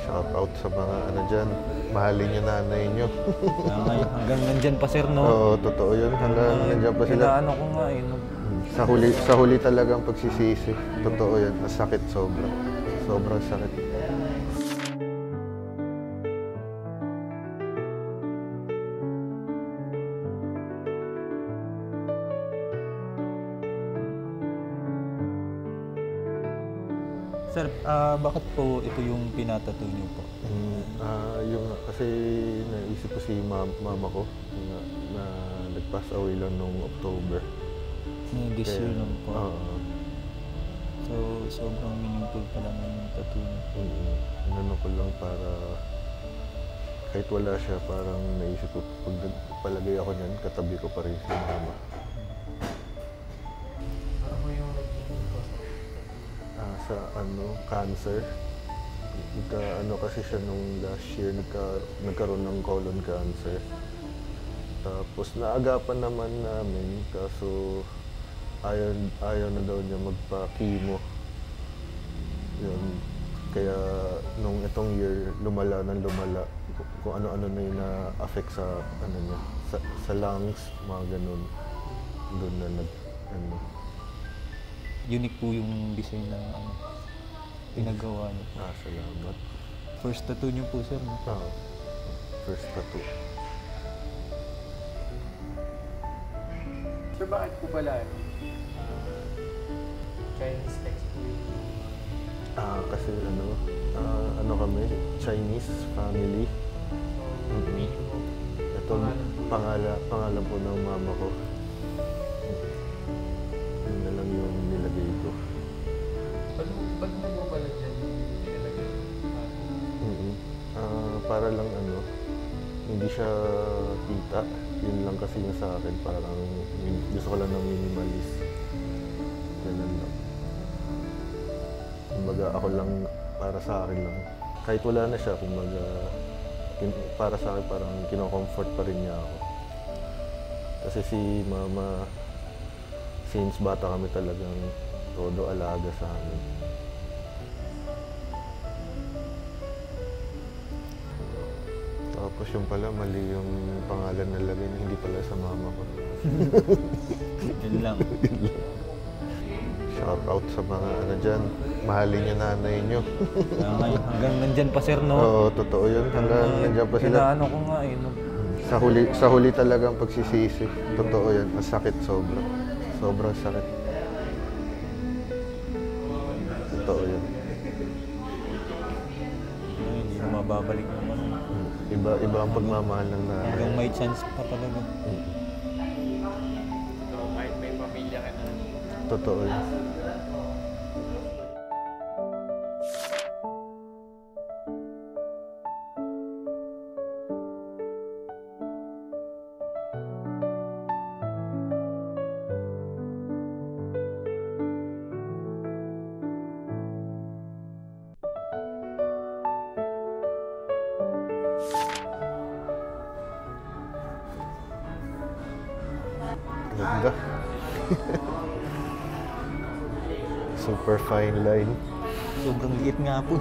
Shout out sa mga ano dyan, mahalin yung nanay nyo. Hanggang nandyan pa, sir, no? Oo, totoo yun. Hanggang nandyan pa sila. Inaano ko nga, eh. Sa huli talagang pagsisisi. Totoo yan. Ang sakit sobra. Sobrang sakit. Sir, bakit po ito yung pinatattoo niyo po? Kasi naisip ko si mama ko na nag-pass away lang nung October. This year lang po. Oo. So, sobrang meaningful pa lang yung tattoo niyo. Inano ko lang para kahit wala siya, parang naisip ko pag palagay ako niyan, katabi ko pa rin si mama. Sa cancer. Kasi siya nung last year nagkaroon ng colon cancer. Tapos naagapan naman namin kaso ayaw na daw niya magpa-chemo. Yun. Kaya nung itong year lumala kung ano-ano na yung na-affect sa niya, sa lungs, mga ganun. Doon na Unique po yung design na pinagawa niyo po. Salamat. First tattoo niyo po, sir, no? First tattoo. Sir, bakit po pala Chinese text po yung... Kasi kami, Chinese family. Ito, pangalan po ng mama ko. Yun na lang yung nilagay ko. Ba't mo po pala dyan yung nilagay? Para lang hindi siya kita. Yun lang kasi yung sa akin, parang gusto ko lang ng minimalist. Ganun lang. Kumbaga ako lang, para sa akin lang. Kahit wala na siya, kumbaga para sa akin parang kino-comfort pa rin niya ako. Kasi si mama, since bata kami talagang todo alaga sa amin. Tapos yung pala, mali yung pangalan na lagay, hindi pala sa mama ko. Yun lang. Shout out sa mga dyan, mahalin yung nanay nyo. Hanggang nandyan pa, sir, no? Oo, totoo yun. Hanggang nandyan pa sila. Inaano ko nga, eh. Sa huli talagang pagsisisi. Totoo yan. Ang sakit sobra. Sobrang sakit. Totoo yan. Hindi na mababalik naman. Iba ang pagmamahal ng nanay. Hanggang may chance pa talaga. So, kahit may pamilya ka na. Totoo yan. Ganda. Super fine line. Sobrang liit nga po.